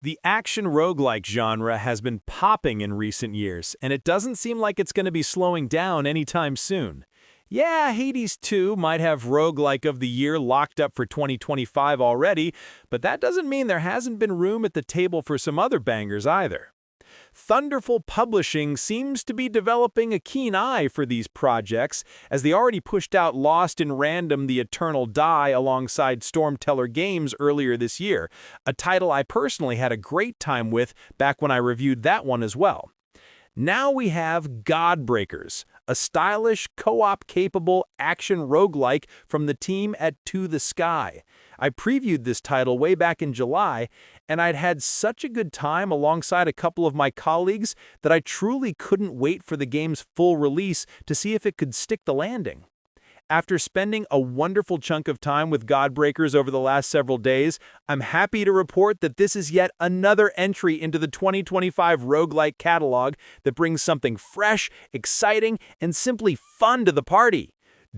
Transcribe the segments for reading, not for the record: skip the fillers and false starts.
The action roguelike genre has been popping in recent years, and it doesn't seem like it's going to be slowing down anytime soon. Yeah, Hades 2 might have Roguelike of the Year locked up for 2025 already, but that doesn't mean there hasn't been room at the table for some other bangers either. Thunderful Publishing seems to be developing a keen eye for these projects, as they already pushed out Lost in Random: The Eternal Die alongside Stormteller Games earlier this year, a title I personally had a great time with back when I reviewed that one as well. Now we have Godbreakers, a stylish, co-op-capable action roguelike from the team at To the Sky. I previewed this title way back in July, and I'd had such a good time alongside a couple of my colleagues that I truly couldn't wait for the game's full release to see if it could stick the landing. After spending a wonderful chunk of time with Godbreakers over the last several days, I'm happy to report that this is yet another entry into the 2025 roguelike catalog that brings something fresh, exciting, and simply fun to the party.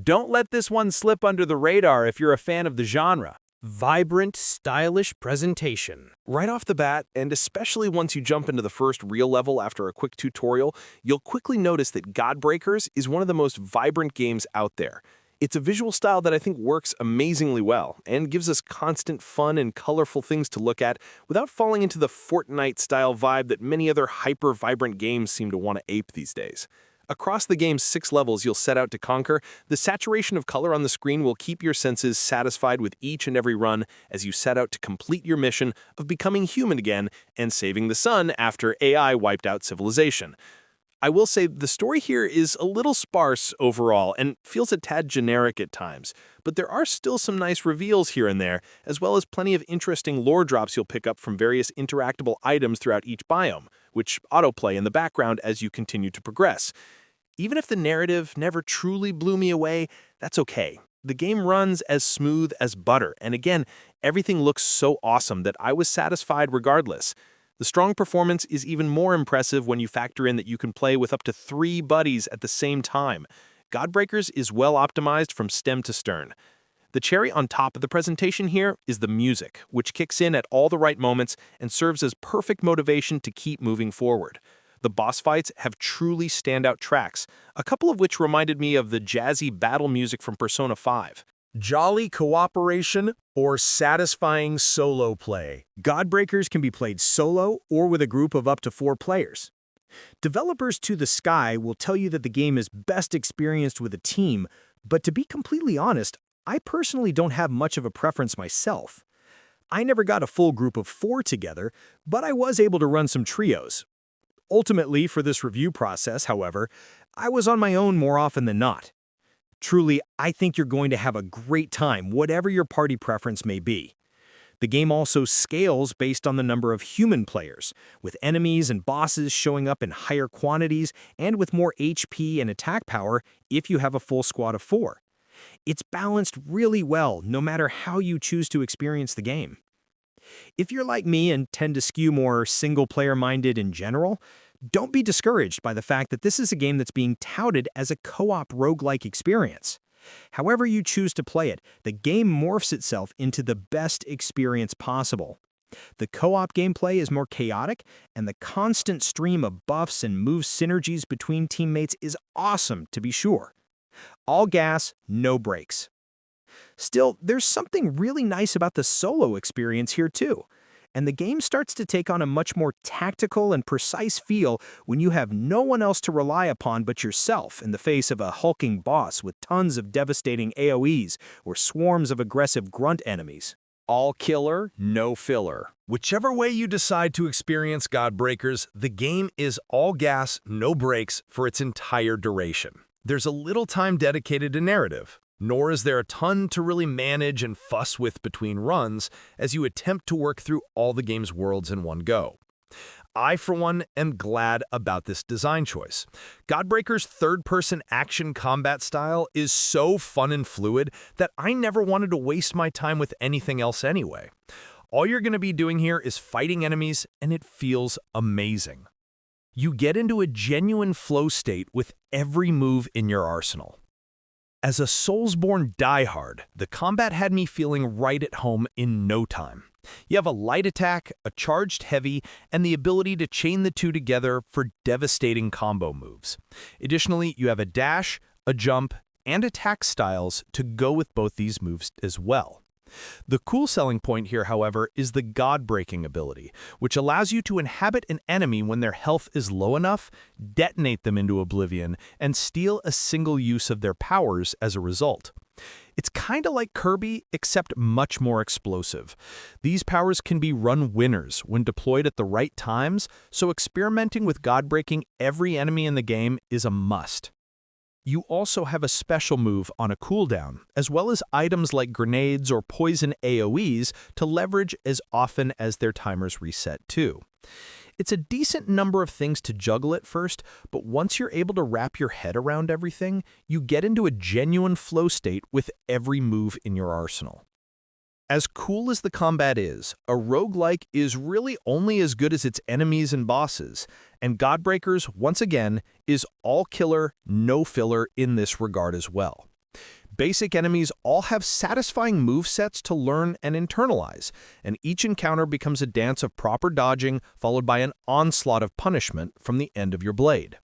Don't let this one slip under the radar if you're a fan of the genre. Vibrant, stylish presentation. Right off the bat, and especially once you jump into the first real level after a quick tutorial, you'll quickly notice that Godbreakers is one of the most vibrant games out there. It's a visual style that I think works amazingly well, and gives us constant fun and colorful things to look at without falling into the Fortnite-style vibe that many other hyper-vibrant games seem to want to ape these days. Across the game's 6 levels you'll set out to conquer, the saturation of color on the screen will keep your senses satisfied with each and every run as you set out to complete your mission of becoming human again and saving the sun after AI wiped out civilization. I will say the story here is a little sparse overall and feels a tad generic at times, but there are still some nice reveals here and there, as well as plenty of interesting lore drops you'll pick up from various interactable items throughout each biome, which autoplay in the background as you continue to progress. Even if the narrative never truly blew me away, that's okay. The game runs as smooth as butter, and again, everything looks so awesome that I was satisfied regardless. The strong performance is even more impressive when you factor in that you can play with up to 3 buddies at the same time. Godbreakers is well optimized from stem to stern. The cherry on top of the presentation here is the music, which kicks in at all the right moments and serves as perfect motivation to keep moving forward. The boss fights have truly standout tracks, a couple of which reminded me of the jazzy battle music from Persona 5. Jolly cooperation or satisfying solo play. Godbreakers can be played solo or with a group of up to 4 players. Developers To the Sky will tell you that the game is best experienced with a team, but to be completely honest, I personally don't have much of a preference myself. I never got a full group of 4 together, but I was able to run some trios. Ultimately, for this review process, however, I was on my own more often than not. Truly, I think you're going to have a great time, whatever your party preference may be. The game also scales based on the number of human players, with enemies and bosses showing up in higher quantities and with more HP and attack power if you have a full squad of 4. It's balanced really well, no matter how you choose to experience the game. If you're like me and tend to skew more single-player-minded in general, don't be discouraged by the fact that this is a game that's being touted as a co-op roguelike experience. However you choose to play it, the game morphs itself into the best experience possible. The co-op gameplay is more chaotic, and the constant stream of buffs and move synergies between teammates is awesome, to be sure. All gas, no brakes. Still, there's something really nice about the solo experience here too, and the game starts to take on a much more tactical and precise feel when you have no one else to rely upon but yourself in the face of a hulking boss with tons of devastating AoEs or swarms of aggressive grunt enemies. All killer, no filler. Whichever way you decide to experience Godbreakers, the game is all gas, no brakes for its entire duration. There's a little time dedicated to narrative, nor is there a ton to really manage and fuss with between runs as you attempt to work through all the game's worlds in one go. I, for one, am glad about this design choice. Godbreakers' third-person action combat style is so fun and fluid that I never wanted to waste my time with anything else anyway. All you're going to be doing here is fighting enemies, and it feels amazing. You get into a genuine flow state with every move in your arsenal. As a Soulsborne diehard, the combat had me feeling right at home in no time. You have a light attack, a charged heavy, and the ability to chain the two together for devastating combo moves. Additionally, you have a dash, a jump, and attack styles to go with both these moves as well. The cool selling point here, however, is the God-breaking ability, which allows you to inhabit an enemy when their health is low enough, detonate them into oblivion, and steal a single use of their powers as a result. It's kinda like Kirby, except much more explosive. These powers can be run winners when deployed at the right times, so experimenting with God-breaking every enemy in the game is a must. You also have a special move on a cooldown, as well as items like grenades or poison AoEs to leverage as often as their timers reset too. It's a decent number of things to juggle at first, but once you're able to wrap your head around everything, you get into a genuine flow state with every move in your arsenal. As cool as the combat is, a roguelike is really only as good as its enemies and bosses, and Godbreakers, once again, is all killer, no filler in this regard as well. Basic enemies all have satisfying movesets to learn and internalize, and each encounter becomes a dance of proper dodging followed by an onslaught of punishment from the end of your blade.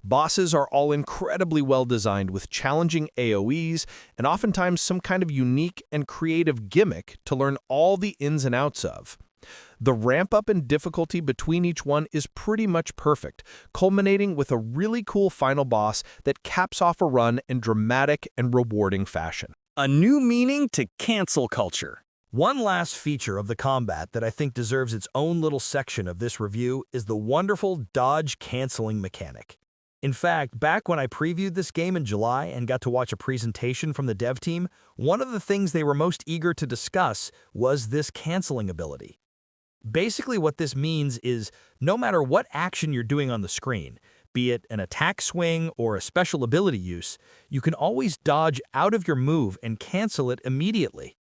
Bosses are all incredibly well designed with challenging AoEs and oftentimes some kind of unique and creative gimmick to learn all the ins and outs of. The ramp up in difficulty between each one is pretty much perfect, culminating with a really cool final boss that caps off a run in dramatic and rewarding fashion. A new meaning to cancel culture. One last feature of the combat that I think deserves its own little section of this review is the wonderful dodge canceling mechanic. In fact, back when I previewed this game in July and got to watch a presentation from the dev team, one of the things they were most eager to discuss was this canceling ability. Basically what this means is no matter what action you're doing on the screen, be it an attack swing or a special ability use, you can always dodge out of your move and cancel it immediately.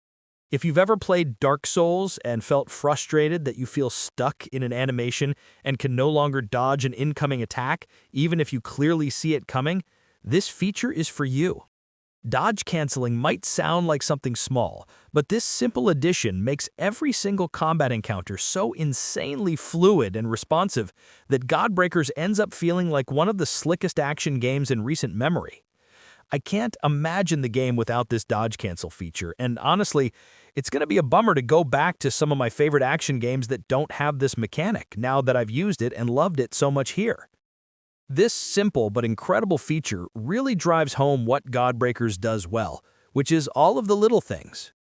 If you've ever played Dark Souls and felt frustrated that you feel stuck in an animation and can no longer dodge an incoming attack, even if you clearly see it coming, this feature is for you. Dodge canceling might sound like something small, but this simple addition makes every single combat encounter so insanely fluid and responsive that Godbreakers ends up feeling like one of the slickest action games in recent memory. I can't imagine the game without this dodge cancel feature, and honestly, it's going to be a bummer to go back to some of my favorite action games that don't have this mechanic now that I've used it and loved it so much here. This simple but incredible feature really drives home what Godbreakers does well, which is all of the little things.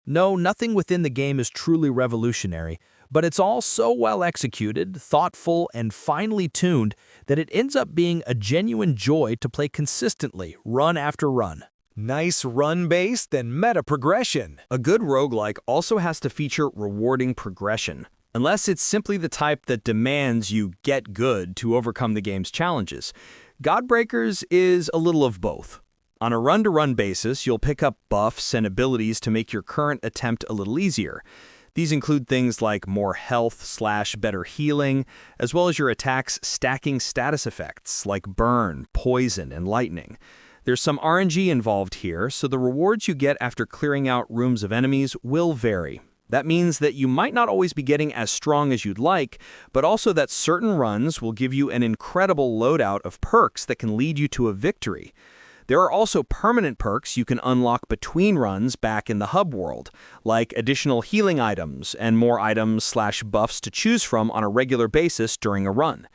No, nothing within the game is truly revolutionary, but it's all so well executed, thoughtful, and finely tuned that it ends up being a genuine joy to play consistently, run after run. Nice run-based and meta-progression. A good roguelike also has to feature rewarding progression, unless it's simply the type that demands you get good to overcome the game's challenges. Godbreakers is a little of both. On a run-to-run basis, you'll pick up buffs and abilities to make your current attempt a little easier. These include things like more health/better healing, as well as your attacks stacking status effects like burn, poison, and lightning. There's some RNG involved here, so the rewards you get after clearing out rooms of enemies will vary. That means that you might not always be getting as strong as you'd like, but also that certain runs will give you an incredible loadout of perks that can lead you to a victory. There are also permanent perks you can unlock between runs back in the hub world, like additional healing items and more items/buffs to choose from on a regular basis during a run.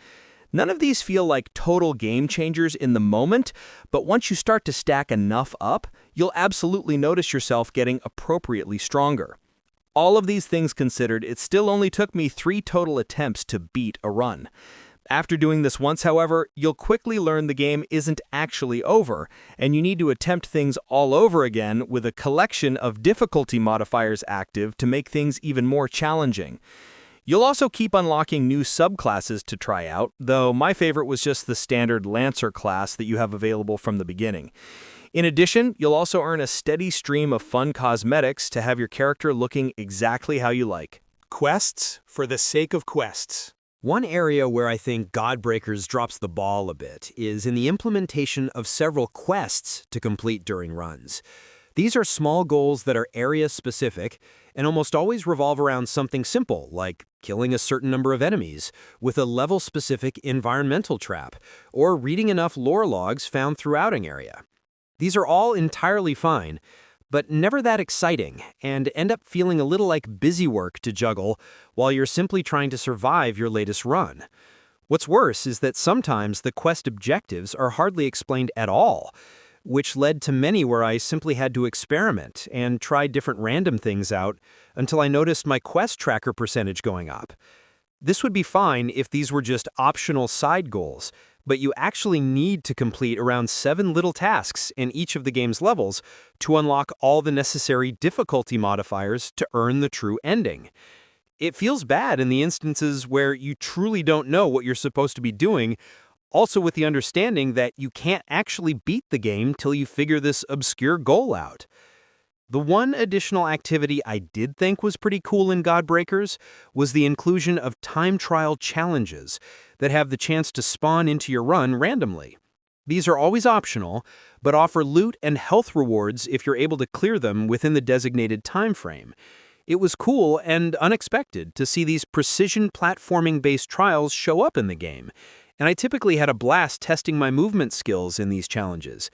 None of these feel like total game changers in the moment, but once you start to stack enough up, you'll absolutely notice yourself getting appropriately stronger. All of these things considered, it still only took me 3 total attempts to beat a run. After doing this once, however, you'll quickly learn the game isn't actually over, and you need to attempt things all over again with a collection of difficulty modifiers active to make things even more challenging. You'll also keep unlocking new subclasses to try out, though my favorite was just the standard Lancer class that you have available from the beginning. In addition, you'll also earn a steady stream of fun cosmetics to have your character looking exactly how you like. Quests for the sake of quests. One area where I think Godbreakers drops the ball a bit is in the implementation of several quests to complete during runs. These are small goals that are area-specific and almost always revolve around something simple, like killing a certain number of enemies, with a level-specific environmental trap, or reading enough lore logs found throughout an area. These are all entirely fine, but never that exciting, and end up feeling a little like busy work to juggle while you're simply trying to survive your latest run. What's worse is that sometimes the quest objectives are hardly explained at all, which led to many where I simply had to experiment and try different random things out until I noticed my quest tracker percentage going up. This would be fine if these were just optional side goals, but you actually need to complete around 7 little tasks in each of the game's levels to unlock all the necessary difficulty modifiers to earn the true ending. It feels bad in the instances where you truly don't know what you're supposed to be doing, also with the understanding that you can't actually beat the game till you figure this obscure goal out. The one additional activity I did think was pretty cool in Godbreakers was the inclusion of time trial challenges that have the chance to spawn into your run randomly. These are always optional, but offer loot and health rewards if you're able to clear them within the designated time frame. It was cool and unexpected to see these precision platforming-based trials show up in the game, and I typically had a blast testing my movement skills in these challenges.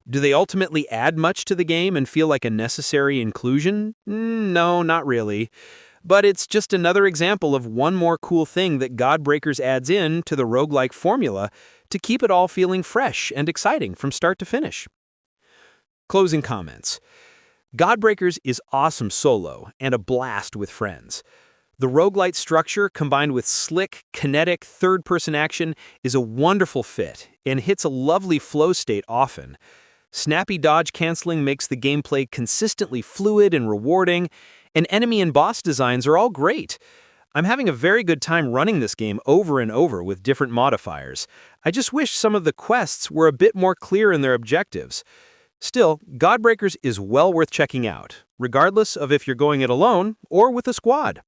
Do they ultimately add much to the game and feel like a necessary inclusion? No, not really. But it's just another example of one more cool thing that Godbreakers adds in to the roguelike formula to keep it all feeling fresh and exciting from start to finish. Closing comments. Godbreakers is awesome solo and a blast with friends. The roguelite structure, combined with slick, kinetic, third-person action, is a wonderful fit and hits a lovely flow state often. Snappy dodge canceling makes the gameplay consistently fluid and rewarding, and enemy and boss designs are all great. I'm having a very good time running this game over and over with different modifiers. I just wish some of the quests were a bit more clear in their objectives. Still, Godbreakers is well worth checking out, regardless of if you're going it alone or with a squad.